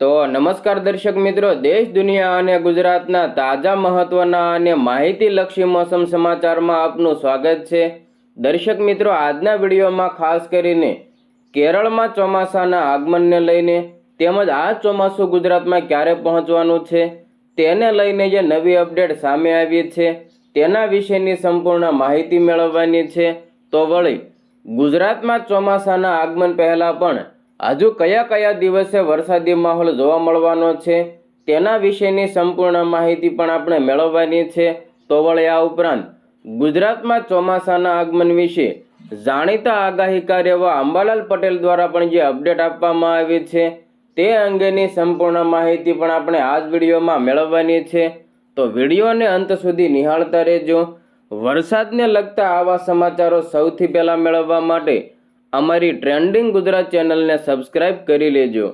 તો નમસ્કાર દર્શક મિત્રો, દેશ દુનિયા અને ગુજરાતના તાજા મહત્વના અને માહિતીલક્ષી મોસમ સમાચારમાં આપનું સ્વાગત છે। દર્શક મિત્રો, આજના વિડીયોમાં ખાસ કરીને કેરળમાં ચોમાસાના આગમનને લઈને તેમજ આ ચોમાસું ગુજરાતમાં ક્યારે પહોંચવાનું છે તેને લઈને જે નવી અપડેટ સામે આવી છે તેના વિશેની સંપૂર્ણ માહિતી મેળવવાની છે। તો વળી ગુજરાતમાં ચોમાસાના આગમન પહેલાં પણ હજુ કયા કયા દિવસે વરસાદી માહોલ જોવા મળવાનો છે તેના વિશેની સંપૂર્ણ માહિતી પણ આપણે મેળવવાની છે। તો વળી આ ઉપરાંત ગુજરાતમાં ચોમાસાના આગમન વિશે જાણીતા આગાહીકાર એવા અંબાલાલ પટેલ દ્વારા પણ જે અપડેટ આપવામાં આવી છે તે અંગેની સંપૂર્ણ માહિતી પણ આપણે આ જ વિડીયોમાં મેળવવાની છે। તો વિડીયોને અંત સુધી નિહાળતા રહેજો। વરસાદને લગતા આવા સમાચારો સૌથી પહેલા મેળવવા માટે અમારી ટ્રેન્ડિંગ ગુજરાત ચેનલને સબસ્ક્રાઇબ કરી લેજો।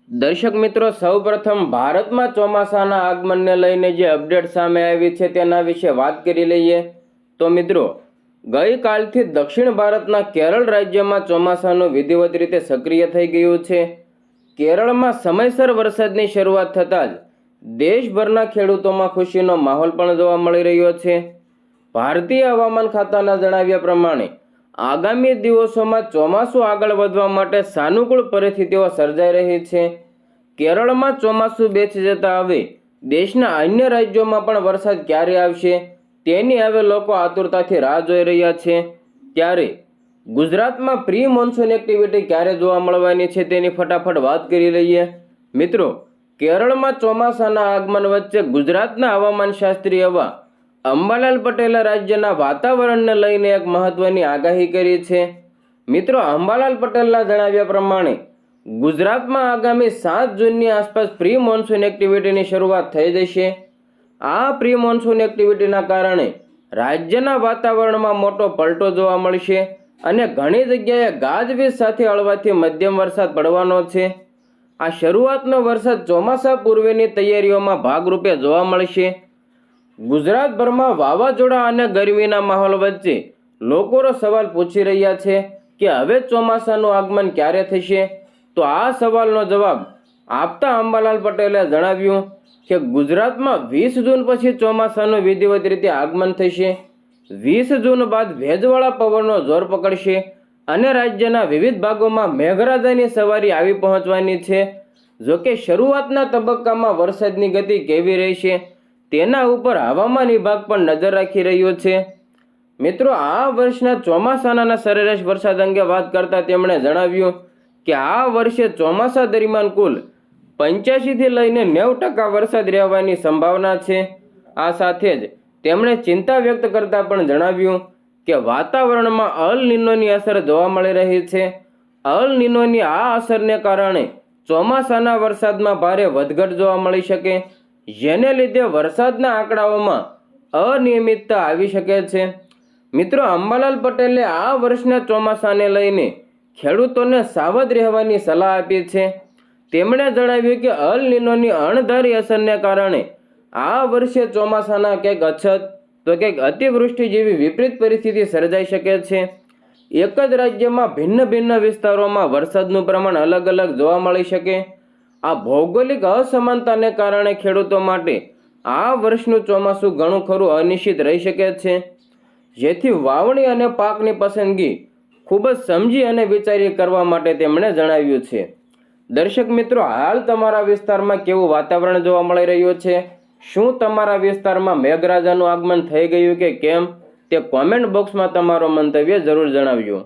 દર્શક મિત્રો, સૌપ્રથમ ભારતમાં ચોમાસાના આગમનને લઈને જે અપડેટ સામે આવી છે તેના વિશે વાત કરી લઈએ। તો મિત્રો, ગઈકાલથી દક્ષિણ ભારતના કેરળ રાજ્યમાં ચોમાસાનું વિધિવત રીતે સક્રિય થઈ ગયું છે। કેરળમાં સમયસર વરસાદની શરૂઆત થતાં જ દેશભરના ખેડૂતોમાં ખુશીનો માહોલ પણ જોવા મળી રહ્યો છે। ભારતીય હવામાન ખાતાના જણાવ્યા પ્રમાણે આગામી દિવસોમાં ચોમાસું આગળ વધવા માટે સાનુકૂળ પરિસ્થિતિઓ સર્જાઈ રહી છે। કેરળમાં ચોમાસું બેસી જતા હવે દેશના અન્ય રાજ્યોમાં પણ વરસાદ ક્યારે આવશે તેની હવે લોકો આતુરતાથી રાહ જોઈ રહ્યા છે। ત્યારે ગુજરાતમાં પ્રી મોન્સૂન એક્ટિવિટી ક્યારે જોવા મળવાની છે તેની ફટાફટ વાત કરી લઈએ। મિત્રો, કેરળમાં ચોમાસાના આગમન વચ્ચે ગુજરાતના હવામાન શાસ્ત્રી એવા અંબાલાલ પટેલે રાજ્યના વાતાવરણને લઈને એક મહત્વની આગાહી કરી છે। મિત્રો, અંબાલાલ પટેલના જણાવ્યા પ્રમાણે ગુજરાતમાં આગામી 7 જૂનની આસપાસ પ્રી મોન્સૂન એક્ટિવિટીની શરૂઆત થઈ જશે। આ પ્રી મોન્સૂન એક્ટિવિટીના કારણે રાજ્યના વાતાવરણમાં મોટો પલટો જોવા મળશે અને ઘણી જગ્યાએ ગાજવીજ સાથે હળવાથી મધ્યમ વરસાદ પડવાનો છે। આ શરૂઆતનો વરસાદ ચોમાસા પૂર્વેની તૈયારીઓમાં ભાગરૂપે જોવા મળશે। ગુજરાતભરમાં વાવાઝોડા અને ગરમીના માહોલ વચ્ચે લોકો સવાલ પૂછી રહ્યા છે કે હવે ચોમાસાનું આગમન ક્યારે થશે। તો આ સવાલનો જવાબ આપતા અંબાલાલ પટેલે જણાવ્યું કે ગુજરાતમાં 20 જૂન પછી ચોમાસાનું વિધિવત રીતે આગમન થશે। 20 જૂન બાદ ભેજવાળા પવનનો જોર પકડશે અને રાજ્યના વિવિધ ભાગોમાં મેઘરાજાની સવારી આવી પહોંચવાની છે। જોકે શરૂઆતના તબક્કામાં વરસાદની ગતિ કેવી રહેશે તેના ઉપર હવામાન વિભાગ પણ નજર રાખી રહ્યો છે। મિત્રો, આ વર્ષના ચોમાસાના સરેરાશ વરસાદ અંગે વાત કરતા તેમણે જણાવ્યું કે આ વર્ષે ચોમાસા દરમિયાન કુલ 85 થી લઈને 90% વરસાદ રહેવાની સંભાવના છે। આ સાથે જ તેમણે ચિંતા વ્યક્ત કરતા પણ જણાવ્યું કે વાતાવરણમાં અલ નીનોની અસર જોવા મળી રહી છે। અલ નીનોની આ અસરને કારણે ચોમાસાના વરસાદમાં ભારે વધઘટ જોવા મળી શકે, જેને લીધે વરસાદના આંકડાઓમાં અનિયમિતતા આવી શકે છે। મિત્રો, અંબાલાલ પટેલે આ વર્ષના ચોમાસાને લઈને ખેડૂતોને સાવધ રહેવાની સલાહ આપી છે। તેમણે જણાવ્યું કે અલ નીનોની અણધારી અસરને કારણે આ વર્ષે ચોમાસાના ક્યાંક અછત તો ક્યાંક અતિવૃષ્ટિ જેવી વિપરીત પરિસ્થિતિ સર્જાઈ શકે છે। એક જ રાજ્યમાં ભિન્ન ભિન્ન વિસ્તારોમાં વરસાદનું પ્રમાણ અલગ અલગ જોવા મળી શકે। આ ભૌગોલિક અસમાનતાને કારણે ખેડૂતો માટે આ વર્ષનું ચોમાસું ઘણું ખરું અનિશ્ચિત રહી શકે છે, જેથી વાવણી અને પાકની પસંદગી ખૂબ જ સમજી અને વિચારી કરવા માટે તેમણે જણાવ્યું છે। દર્શક મિત્રો, હાલ તમારા વિસ્તારમાં કેવું વાતાવરણ જોવા મળી રહ્યું છે? શું તમારા વિસ્તારમાં મેઘરાજાનું આગમન થઈ ગયું કે કેમ તે કોમેન્ટ બોક્સમાં તમારો મંતવ્ય જરૂર જણાવજો।